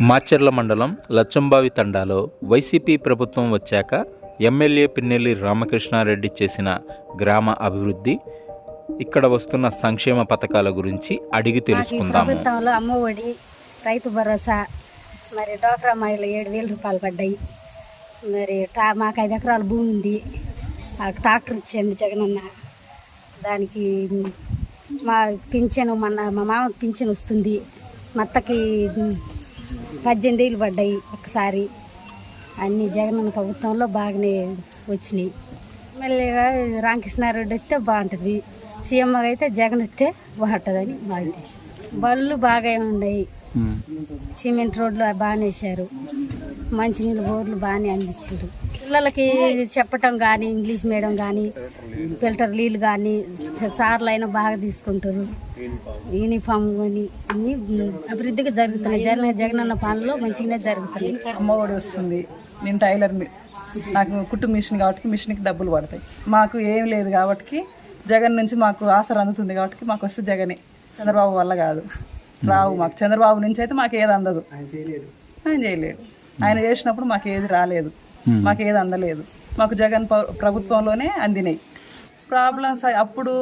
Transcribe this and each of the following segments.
మాచర్ల మండలం లచ్చంబావి తండాలో వైసీపీ ప్రభుత్వం వచ్చాక ఎమ్మెల్యే పిన్నెల్లి రామకృష్ణారెడ్డి చేసిన గ్రామ అభివృద్ధి, ఇక్కడ వస్తున్న సంక్షేమ పథకాల గురించి అడిగి తెలుసుకుందాము. ప్రభుత్వంలో అమ్మఒడి, రైతు భరోసా, మరి డోక్రా మహిళలు 7,000 రూపాయలు పడ్డాయి. మరి మాకు 5 ఎకరాల భూమి ఉంది, మాకు ట్రాక్టర్ ఇచ్చాడు జగనన్న. దానికి మా పింఛను మా మామకి పింఛను వస్తుంది. మా అత్తకి 18 ఏళ్ళు పడ్డాయి ఒకసారి. అన్నీ జగనన్న ప్రభుత్వంలో బాగానే వచ్చినాయి. ఎమ్మెల్యేగా రామకృష్ణారెడ్డి వస్తే బాగుంటుంది, సీఎంగా అయితే జగన్ వస్తే బాగుంటుందని మా ఉద్దేశం. బళ్ళు బాగా ఉన్నాయి, సిమెంట్ రోడ్లు బాగానే వేశారు, మంచినీళ్ళు బోర్లు బాగానే అందించారు. పిల్లలకి చెప్పటం కానీ, ఇంగ్లీష్ మీడియం కానీ, ఫిల్టర్ నీళ్ళు కానీ సార్లు అయినా బాగా తీసుకుంటారు. యూనిఫామ్ కానీ అన్నీ అభివృద్ధిగా జరుగుతున్నాయి. జగనన్న పాలనలో మంచిగానే జరుగుతున్నాయి. అమ్మఒడి వస్తుంది. నేను టైలర్, నాకు కుట్టు మిషన్ కాబట్టి మిషన్కి డబ్బులు పడతాయి. మాకు ఏం లేదు కాబట్టి జగన్ నుంచి మాకు ఆసర అందుతుంది కాబట్టి మాకు వస్తే జగనే, చంద్రబాబు వల్ల కాదు. రావు మాకు చంద్రబాబు నుంచి అయితే మాకు ఏది అందదు. ఆయన చేయలేడు. ఆయన చేసినప్పుడు మాకు ఏది రాలేదు, మాకు ఏది అందలేదు. మాకు జగన్ ప్రభుత్వంలోనే అందినాయి. ప్రాబ్లమ్స్ అప్పుడు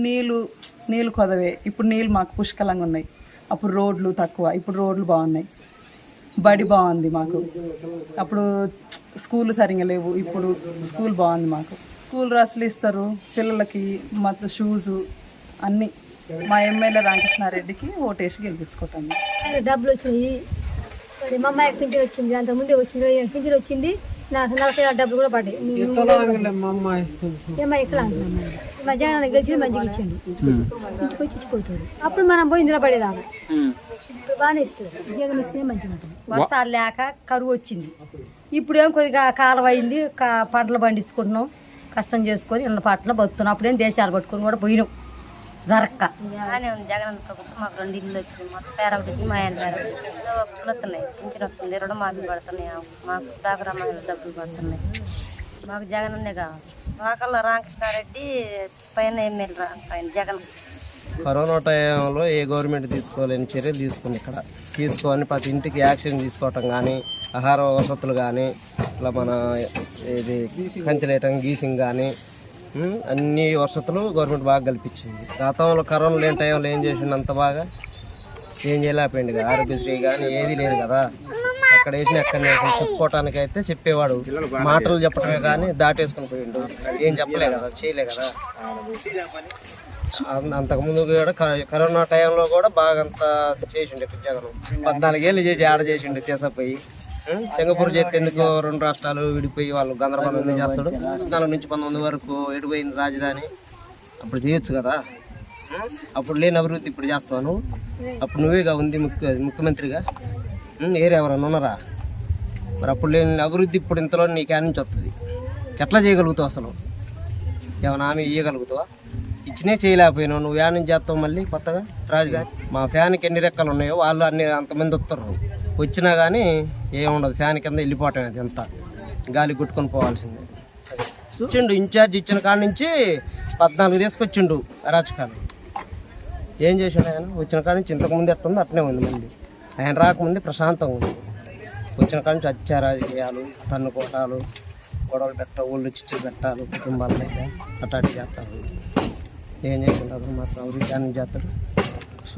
నీళ్ళు కొదవే, ఇప్పుడు నీళ్ళు మాకు పుష్కలంగా ఉన్నాయి. అప్పుడు రోడ్లు తక్కువ, ఇప్పుడు రోడ్లు బాగున్నాయి. బడి బాగుంది మాకు. అప్పుడు స్కూళ్ళు సరిగ్గా లేవు, ఇప్పుడు స్కూల్ బాగుంది మాకు. స్కూల్ డ్రెస్సులు ఇస్తారు పిల్లలకి, మొత్తం షూజు అన్నీ. మా ఎమ్మెల్యే రామకృష్ణారెడ్డికి ఓటేసి గెలిపించుకుంటాము. డబ్బులు వచ్చినాయి, మరి మా అమ్మాయికి పింఛన్ వచ్చింది, అంత ముందే వచ్చింది, పింఛన్ వచ్చింది. నాకు 46 డబ్బులు కూడా పడ్డాయి. ఎట్లా మా జగన్ గెలిచి మంచిగా ఇచ్చిండు, ఇంటికి వచ్చి ఇచ్చిపోతాడు. అప్పుడు మనం పోయి నిలబడేదాన్ని. ఇప్పుడు బాగానే ఇస్తుంది, జగన్ ఇస్తే మంచిగా ఉంటుంది. వర్షాలు లేక కరువు వచ్చింది. ఇప్పుడు ఏం కొద్దిగా కాలం అయింది, పంటలు పండించుకుంటున్నాం, కష్టం చేసుకొని ఇళ్ళ పాటలో బతుకుతున్నాం. అప్పుడేం దేశాలు పట్టుకొని కూడా పోయినాం జరక్క. బాగానే ఉంది జగన్ ప్రభుత్వం. మాకు 2 ఇల్లు వచ్చింది, మొత్తం పేరొకటి మా ఆయన గారు వస్తున్నాయి, పింఛన్ వస్తుంది, రుణమాఫీ పడుతున్నాయి, మాకు డాక్రా మహిళలు డబ్బులు పడుతున్నాయి. మాకు జగన్ అన్నే కావాలి. మాకల్లా రామకృష్ణారెడ్డి పైన ఎమ్మెల్యే పైన జగన్. కరోనా టైంలో ఏ గవర్నమెంట్ తీసుకోలేని చర్యలు తీసుకుంది. ఇక్కడ తీసుకొని ప్రతి ఇంటికి యాక్షన్ తీసుకోవటం కానీ, ఆహార వసతులు కానీ, ఇట్లా మన ఇది కంచెలేయటం, గీసింగ్ కానీ అన్ని వసతులు గవర్నమెంట్ బాగా కల్పించింది. గతంలో కరోనా లేని టైంలో ఏం చేసిండు, అంత బాగా ఏం చేయలేకపోయింది కదా. ఆరోగ్యశ్రీ కానీ ఏది లేదు కదా. అక్కడ వేసిన ఎక్కడ చెప్పుకోవటానికి అయితే చెప్పేవాడు, మాటలు చెప్పటమే కానీ దాటేసుకుని పోయిండు. ఏం చెప్పలే కదా, చేయలే కదా. అంతకుముందు కూడా కరోనా టైంలో కూడా బాగా అంతా చేసిండు జగన్. 14 ఏళ్ళు చేసి ఆడ చేసిండు చేసపోయి. సింగపూర్ చేస్తే ఎందుకు 2 రాష్ట్రాలు విడిపోయి వాళ్ళు గందరగోళం చేస్తాడు. 14 నుంచి 19 వరకు ఎడిపోయింది రాజధాని. అప్పుడు చేయొచ్చు కదా. అప్పుడు లేని అభివృద్ధి ఇప్పుడు చేస్తాను. అప్పుడు నువ్వేగా ఉంది ముఖ్యమంత్రిగా, ఏరే ఎవరన్నా ఉన్నారా? మరి అప్పుడు లేని అభివృద్ధి ఇప్పుడు ఇంతలో నీకు యాడ్ నుంచి వస్తుంది. ఎట్లా చేయగలుగుతావు అసలు? ఏమైనా హామీ ఇవ్వగలుగుతావా? ఇచ్చినే చేయలేకపోయినావు. నువ్వు యాడ్ నుంచి చేస్తావు మళ్ళీ కొత్తగా రాజుగారి. మా ఫ్యాన్కి ఎన్ని రెక్కలు ఉన్నాయో వాళ్ళు అంతమంది వస్తారు. వచ్చినా కానీ ఏముండదు, ఫ్యాన్ కింద వెళ్ళిపోవటం. అది ఎంత గాలి కొట్టుకొని పోవాల్సిందే. ఇచ్చిండు ఇన్ఛార్జ్ ఇచ్చిన కాడ నుంచి 14 తీసుకొచ్చిండు అరాచకాలు. ఏం చేసిండు ఆయన? వచ్చిన కాడ నుంచి ఇంతకుముందు ఎట్లుందో అట్నే ఉంది. మళ్ళీ ఆయన రాకముందే ప్రశాంతంగా ఉంది. వచ్చిన కాడ నుంచి అత్యారాజకీయాలు, తన్నుకోటాలు, గొడవలు ఊళ్ళు చిచ్చు పెట్టాలు, కుటుంబాలను అయితే అటాటి చేస్తారు. ఏం చేసిండు? అతను మాత్రం అభివృద్ధి చేస్తాడు.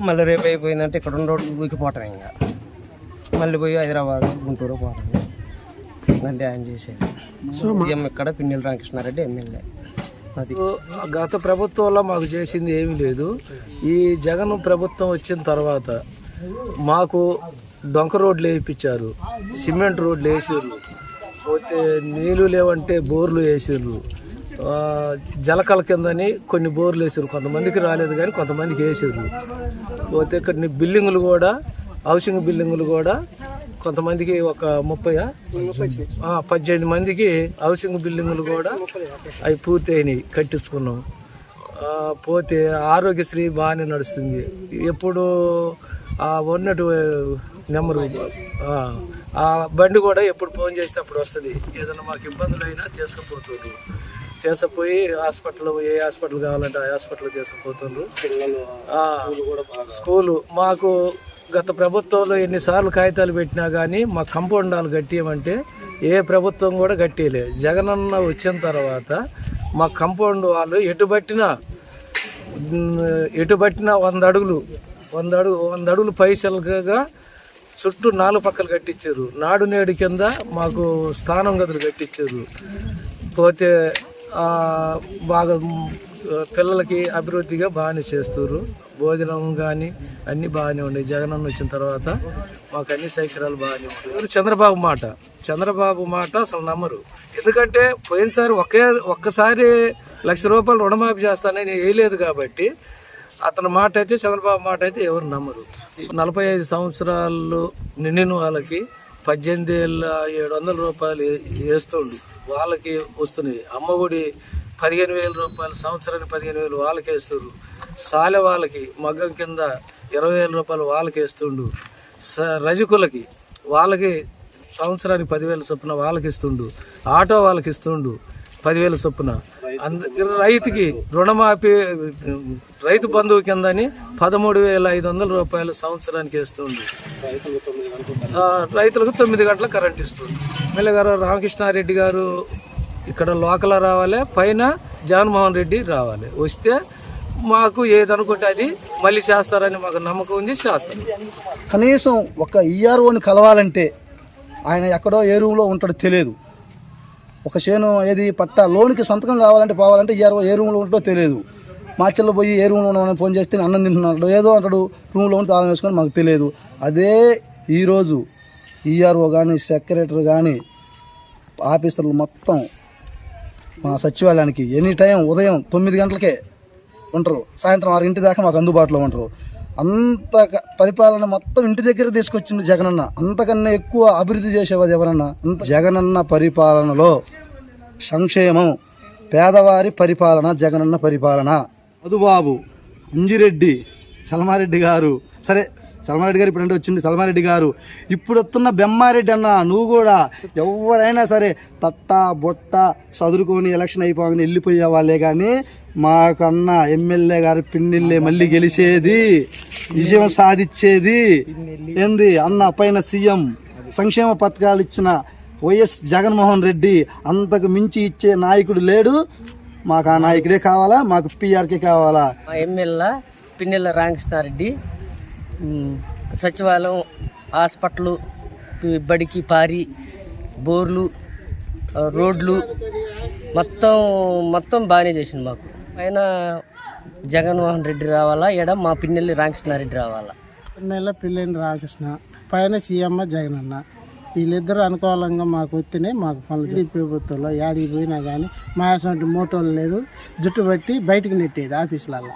మళ్ళీ రేపు అయిపోయిందంటే ఇక్కడ ఉన్న రోడ్లు ఊకిపోవటం. ఇంకా మళ్ళీ పోయి హైదరాబాద్, గుంటూరు పోవటం. అంటే ఆయన చేసేది. ఇక్కడ పిన్నెల్లి రామకృష్ణారెడ్డి ఎమ్మెల్యే. అది గత ప్రభుత్వంలో మాకు చేసింది ఏమీ లేదు. ఈ జగన్ ప్రభుత్వం వచ్చిన తర్వాత మాకు డొంక రోడ్లు వేయించారు, సిమెంట్ రోడ్లు వేసారు, పోతే నీళ్ళు లేవంటే బోర్లు వేసారు, జలకల కిందని కొన్ని బోర్లు వేసారు. కొంతమందికి రాలేదు కానీ కొంతమందికి వేసారు. పోతే కొన్ని బిల్డింగులు కూడా, హౌసింగ్ బిల్డింగులు కూడా కొంతమందికి ఒక 18 మందికి హౌసింగ్ బిల్డింగులు కూడా అవి పూర్తయినాయి, కట్టించుకున్నాం. పోతే ఆరోగ్యశ్రీ బాగానే నడుస్తుంది. ఎప్పుడు ఉన్నట్టు నెంబరు ఆ బండి కూడా ఎప్పుడు ఫోన్ చేస్తే అప్పుడు వస్తుంది. ఏదైనా మాకు ఇబ్బందులు అయినా తీసుకుపోతుంది. తీసుకుపోయి హాస్పిటల్, ఏ హాస్పిటల్ కావాలంటే ఆ హాస్పిటల్ తీసుకుపోతుండ్రు. స్కూలు మాకు గత ప్రభుత్వంలో ఎన్నిసార్లు కాగితాలు పెట్టినా కానీ మా కంపౌండాలు కట్టియమంటే ఏ ప్రభుత్వం కూడా కట్టేయలేదు. జగనన్న వచ్చిన తర్వాత మా కంపౌండ్ వాళ్ళు ఎటుబట్టినా 100 అడుగులు పైసలుగా చుట్టూ 4 పక్కలు కట్టించారు. నాడు నేడు కింద మాకు స్థానం గదులు కట్టించారు. పోతే బాగా పిల్లలకి అభివృద్ధిగా బాగానే చేస్తారు. భోజనం కానీ అన్నీ బాగానే ఉన్నాయి. జగనన్న వచ్చిన తర్వాత మాకు అన్ని సౌకర్యాలు బాగానే ఉంటాయి. చంద్రబాబు మాట అసలు నమ్మరు. ఎందుకంటే పోయినసారి ఒక్కసారి ₹1,00,000 రుణమాఫీ చేస్తానని వేయలేదు కాబట్టి అతని మాట అయితే, చంద్రబాబు మాట అయితే ఎవరు నమ్మరు. 45 సంవత్సరాలు నిండిన వాళ్ళకి ₹18,700 వేస్తుండు, వాళ్ళకి వస్తున్నాయి. అమ్మఒడి ₹15,000 సంవత్సరానికి 15,000 వాళ్ళకి వేస్తారు. సాలె వాళ్ళకి మగ్గం కింద ₹20,000 వాళ్ళకి వేస్తుండు. రజకులకి వాళ్ళకి సంవత్సరానికి 10,000 చొప్పున వాళ్ళకి ఇస్తుండు. ఆటో వాళ్ళకి ఇస్తుండు 10,000 చొప్పున. రైతుకి రుణమాఫీ రైతు బంధువు కిందని ₹13,500 సంవత్సరానికి వేస్తుండు. రైతులకు 9 గంటల కరెంట్ ఇస్తుంది. ఎమ్మెల్యే గారు రామకృష్ణారెడ్డి గారు ఇక్కడ లోకల్ రావాలి, పైన జగన్మోహన్ రెడ్డి రావాలి. వస్తే మాకు ఏదనుకుంటే అది మళ్ళీ చేస్తారని మాకు నమ్మకం ఉంది, చేస్తారు. కనీసం ఒక ఈఆర్ఓని కలవాలంటే ఆయన ఎక్కడో ఏ రూమ్లో ఉంటాడో తెలియదు. ఒక చేను ఏది పట్ట లోన్కి సంతకం పోవాలంటే ఈఆర్ఓ ఏ రూమ్లో ఉంటుందో తెలియదు. మాచెల్లో పోయి ఏ రూమ్లో ఉన్నామని ఫోన్ చేస్తే అన్నం తింటున్నాడు, ఏదో అంటాడు, రూమ్లో ఉండి తాళం వేసుకొని మాకు తెలియదు. అదే ఈరోజు ఈఆర్ఓ కానీ సెక్రటరీ కానీ ఆఫీసర్లు మొత్తం మా సచివాలయానికి ఎనీ టైం ఉదయం 9 గంటలకే ఉంటారు, సాయంత్రం 6 దాకా మాకు అందుబాటులో ఉంటారు. అంత పరిపాలన మొత్తం ఇంటి దగ్గర తీసుకొచ్చింది జగనన్న. అంతకన్నా ఎక్కువ అభివృద్ధి చేసేవాది ఎవరన్నా? అంత జగనన్న పరిపాలనలో సంక్షేమం, పేదవారి పరిపాలన, జగనన్న పరిపాలన. మధుబాబు, అంజిరెడ్డి, సల్మారెడ్డి గారు, సరే సల్మారెడ్డి గారు ఇప్పుడంటే వచ్చింది సల్మారెడ్డి గారు, ఇప్పుడు వస్తున్న బెమ్మారెడ్డి అన్న, నువ్వు కూడా ఎవరైనా సరే తట్టా బొట్ట చదువుకొని ఎలక్షన్ అయిపోగానే వెళ్ళిపోయే వాళ్ళే. కానీ మాకన్నా ఎమ్మెల్యే గారు పిన్నెల్లే మళ్ళీ గెలిచేది, విజయం సాధించేది ఏంది అన్న. పైన సీఎం సంక్షేమ పథకాలు ఇచ్చిన వైఎస్ జగన్మోహన్ రెడ్డి, అంతకు మించి ఇచ్చే నాయకుడు లేడు. మాకు ఆ నాయకుడే కావాలా, మాకు పిఆర్కే కావాలా. మా ఎమ్మెల్యే పిన్నెల రామకృష్ణారెడ్డి సచివాలయం, హాస్పిటల్, బడికి పారి, బోర్లు, రోడ్లు మొత్తం బాగానే చేసింది మాకు. పైన జగన్మోహన్ రెడ్డి రావాలా, మా పిన్నెల్లి రామకృష్ణారెడ్డి రావాలా. పిల్లెని రామకృష్ణ, పైన సీఎం జగనన్న, వీళ్ళిద్దరూ అనుకూలంగా మాకు వస్తేనే మాకు పనులు. ప్రభుత్వంలో యాడికి పోయినా కానీ మా అసలు మోటోలు లేదు, జుట్టు పట్టి బయటకు నెట్టేది ఆఫీసులలో.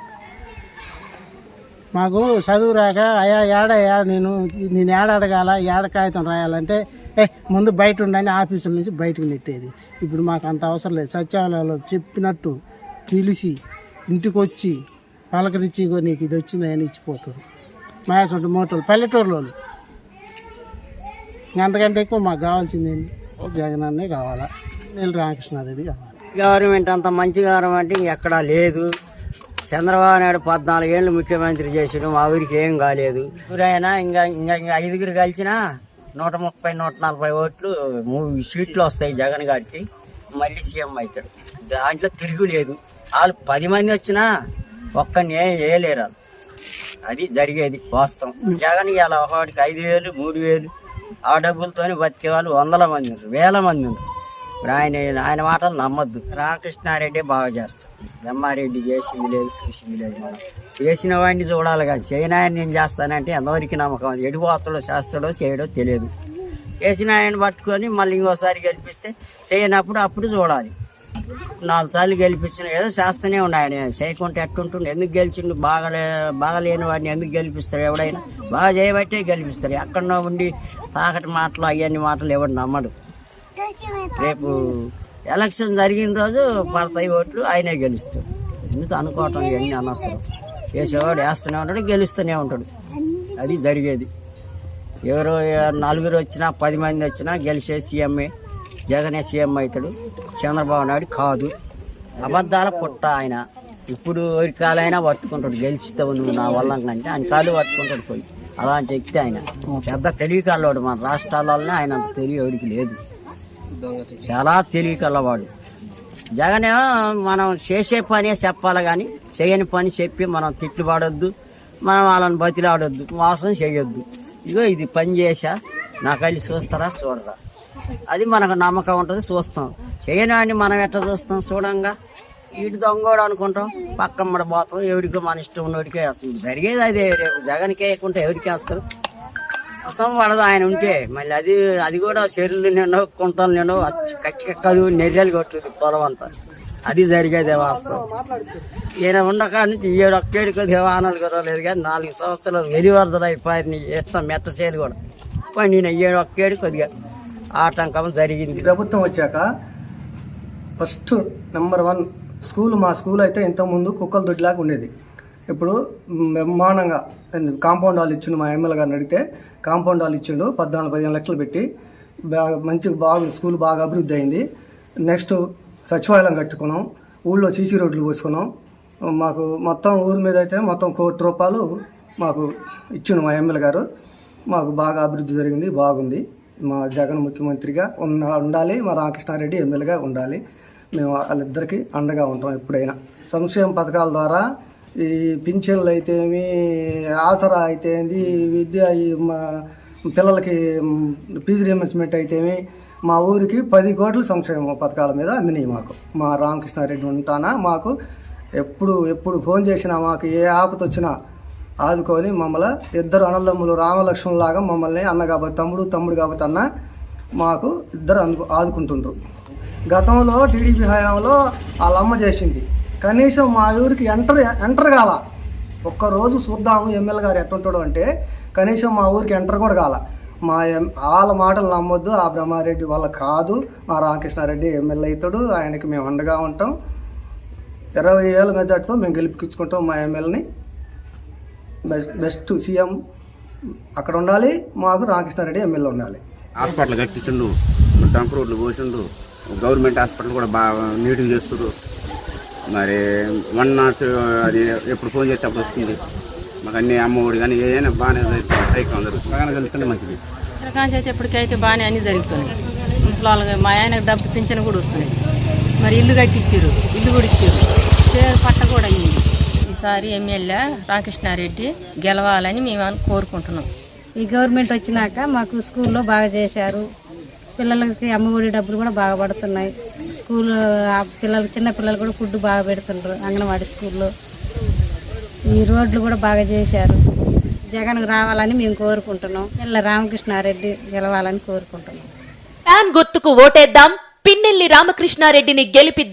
మాకు చదువు రాక ఏడయ్యా నేను ఏడ అడగాల, ఏడ కాగితం రాయాలంటే ముందు బయట ఉండని ఆఫీసుల నుంచి బయటకు నెట్టేది. ఇప్పుడు మాకు అంత అవసరం లేదు. సచివాలయంలో చెప్పినట్టు పిలిచి ఇంటికి వచ్చి పలకరించి నీకు ఇది వచ్చిందని ఇచ్చిపోతారు. మా అసలు మోటోలు పల్లెటూరులో అంతకంటే ఎక్కువ మాకు కావాల్సింది ఏంటి? జగనన్నే కావాలా, నేను రామకృష్ణారెడ్డి కావాలి. గవర్నమెంట్ అంత మంచి గవర్నమెంట్ ఎక్కడా లేదు. చంద్రబాబు నాయుడు 14 ఏళ్ళు ముఖ్యమంత్రి చేసాడు, మా ఊరికి ఏం కాలేదు. ఎవరైనా ఇంకా 5 కలిసినా 130-140 ఓట్లు 3 సీట్లు వస్తాయి జగన్ గారికి, మళ్ళీ సీఎం అవుతాడు. దాంట్లో తిరుగులేదు. వాళ్ళు 10 మంది వచ్చినా ఒక్కరిని వేయలేరు. అది జరిగేది వాస్తవం. జగన్ ఇలా ఒకటికి 5,000, 3,000 ఆ డబ్బులతోనే బతికే వాళ్ళు 100 మంది ఉన్నారు, 1000 మంది ఉన్నారు. ఇప్పుడు ఆయన మాటలు నమ్మద్దు. రామకృష్ణారెడ్డి బాగా చేస్తాడు. బెమ్మారెడ్డి చేసింది లేదు, చూసింది లేదు. మనం చేసిన వాడిని చూడాలి కానీ చేయని ఆయన నేను చేస్తానంటే ఎంతవరకు నమ్మకం? ఎడిపోతాడో చేస్తాడో చేయడో తెలియదు. చేసిన ఆయన పట్టుకొని మళ్ళీ ఇంకోసారి గెలిపిస్తే చేయనప్పుడు అప్పుడు చూడాలి. 4 సార్లు గెలిపించిన ఏదో చేస్తూనే ఉన్నాయి. ఆయన చేయకుంటే ఎట్టుంటుండే? ఎందుకు గెలిచిండు? బాగలేని వాడిని ఎందుకు గెలిపిస్తారు? ఎవడైనా బాగా చేయబట్టే గెలిపిస్తారు. ఎక్కడో ఉండి తాకటి మాటలు అవన్నీ మాటలు ఎవరు నమ్మడు. రేపు ఎలక్షన్ జరిగిన రోజు పడతాయి ఓట్లు, ఆయనే గెలుస్తాడు. ఎందుకు అనుకోవటం ఇవన్నీ అనవసరం. చేసేవాడు వేస్తూనే ఉంటాడు, గెలుస్తూనే ఉంటాడు. అది జరిగేది. ఎవరో 4 వచ్చినా 10 మంది వచ్చినా గెలిచే సీఎంఏ జగనే సీఎం అవుతాడు. చంద్రబాబు నాయుడు కాదు. అబద్ధాల పుట్ట ఆయన. ఇప్పుడు ఎవరి కాలైనా పట్టుకుంటాడు. గెలిచితావు నువ్వు నా వల్ల అంటే ఆయన కాలు పట్టుకుంటాడు పోయి. అలాంటి వ్యక్తి ఆయన. పెద్ద తెలివికల్లవాడు. మన రాష్ట్రాలలోనే ఆయన అంత తెలివి ఎవరికి లేదు. చాలా తెలివికల్లవాడు. జగనేమో మనం చేసే పనే చెప్పాలి కానీ చేయని పని చెప్పి మనం తిట్లు పడొద్దు, మనం వాళ్ళని బతిలాడొద్దు, మోసం చేయొద్దు. ఇగో ఇది పని చేసా నాకు వెళ్ళి చూస్తారా చూడరా, అది మనకు నమ్మకం ఉంటుంది, చూస్తాం. చేయని వాడిని మనం ఎట్లా చూస్తాం? చూడంగా వీటి దొంగోడు అనుకుంటాం, పక్కమ్మడ పోతాం, ఎవరికో మన ఇష్టం ఉన్నోడికే వేస్తాం. జరిగేది అదే. రేపు జగన్కి వేయకుంటే ఎవరికి వేస్తారు? అసం పడదు ఆయన ఉంటే. మళ్ళీ అది కూడా చెరువులు నిండో కుంటలు నిండో కచ్చికక్కలు నెర్రెలు కొట్టుది పొలం అంతా. అది జరిగేదే వాస్తవం. ఈయన ఉండక నుంచి 7 ఒక్కేడికి దేవానాలు కూడా లేదు కానీ 4 సంవత్సరాలు వెలివరదలు అయిపోయి ఎట్లా మెట్ట చేయాలి కూడా పోయి నేను 7 ఒక్కేడికి కొద్దిగా ఆటంకం జరిగింది. ప్రభుత్వం వచ్చాక ఫస్ట్ నెంబర్ 1 స్కూల్, మా స్కూల్ అయితే ఇంతకుముందు కుక్కల దొడ్డిలాగా ఉండేది. ఇప్పుడు బ్రహ్మాండంగా కాంపౌండ్ హాల్ ఇచ్చిండు. మా ఎమ్మెల్యే గారిని అడిగితే కాంపౌండ్ హాల్ ఇచ్చిండు 14-15 లక్షలు పెట్టి. మంచిగా బాగుంది, స్కూల్ బాగా అభివృద్ధి అయింది. నెక్స్ట్ సచివాలయం కట్టుకున్నాం, ఊళ్ళో సీసీ రోడ్లు పోసుకున్నాం. మాకు మొత్తం ఊరి మీద అయితే మొత్తం 1 కోటి రూపాయలు మాకు ఇచ్చిండు మా ఎమ్మెల్యే గారు. మాకు బాగా అభివృద్ధి జరిగింది, బాగుంది. మా జగన్ ముఖ్యమంత్రిగా ఉండాలి, మా రామకృష్ణారెడ్డి ఎమ్మెల్యేగా ఉండాలి. మేము వాళ్ళిద్దరికీ అండగా ఉంటాం ఎప్పుడైనా. సంక్షేమ పథకాల ద్వారా ఈ పింఛన్లు అయితేమి, ఆసరా అయితేంది, విద్య, మా పిల్లలకి ఫీజు రీయింబర్స్మెంట్ అయితేమి, మా ఊరికి 10 కోట్లు సంక్షేమ పథకాల మీద అందినాయి మాకు. మా రామకృష్ణారెడ్డి ఉంటానా మాకు ఎప్పుడు ఫోన్ చేసినా, మాకు ఏ ఆపత వచ్చినా ఆదుకొని మమ్మల్ని, ఇద్దరు అన్నదమ్ములు రామలక్ష్మణులాగా మమ్మల్ని, అన్న కాబట్టి తమ్ముడు కాబట్టి అన్న, మాకు ఇద్దరు ఆదుకుంటుండ్రు. గతంలో టీడీపీ హయాంలో వాళ్ళమ్మ చేసింది. కనీసం మా ఊరికి ఎంటర్ కాల. ఒక్కరోజు చూద్దాము ఎమ్మెల్యే గారు ఎట్టుంటాడు అంటే కనీసం మా ఊరికి ఎంటర్ కూడా కాల. వాళ్ళ మాటలు నమ్మొద్దు, ఆ బ్రహ్మారెడ్డి వాళ్ళ కాదు, మా రామకృష్ణారెడ్డి ఎమ్మెల్యే అవుతాడు, ఆయనకి మేము అండగా ఉంటాం. 20,000 మెజార్టీతో మేము గెలిపించుకుంటాం మా ఎమ్మెల్యేని. బెస్ట్ సీఎం అక్కడ ఉండాలి, మాకు రామకృష్ణారెడ్డి ఎమ్మెల్యే ఉండాలి. హాస్పిటల్ కట్టించుండు, డంప్ రోడ్లు పోసిండు, గవర్నమెంట్ హాస్పిటల్ కూడా బాగా నీట్గా చేస్తున్నారు. మరి 108 అది ఎప్పుడు ఫోన్ చేస్తే అప్పుడు వస్తుంది. మాకు అన్ని అమ్మఒడి కానీ ఏదైనా బాగానే సైకిల్ జరుగుతుంది, బాగానే జరుగుతుంది, మంచిది. అయితే ఇప్పటికైతే బాగానే అన్నీ జరుగుతున్నాయి. ముసలాళ్ళగా మా ఆయన డబ్బు పింఛను కూడా వస్తున్నాయి. మరి ఇల్లు కట్టించారు, ఇల్లు కూడా ఇచ్చారు, పట్ట కూడా అయ్యింది. ఈసారి ఎమ్మెల్యే రామకృష్ణారెడ్డి గెలవాలని మేము కోరుకుంటున్నాం. ఈ గవర్నమెంట్ వచ్చినాక మాకు స్కూల్లో బాగా చేశారు. పిల్లలకి అమ్మఒడి డబ్బులు కూడా బాగా పడుతున్నాయి. స్కూల్ పిల్లలు, చిన్న పిల్లలు కూడా ఫుడ్ బాగా పెడుతుండ్రు అంగన్వాడీ స్కూల్లో. ఈ రోడ్లు కూడా బాగా చేశారు. జగన్ రావాలని మేము కోరుకుంటున్నాం. ఇలా రామకృష్ణారెడ్డి గెలవాలని కోరుకుంటున్నాం. ఫ్యాన్ గుర్తుకు ఓటేద్దాం, పిన్నెల్లి రామకృష్ణారెడ్డిని గెలిపిద్దాం.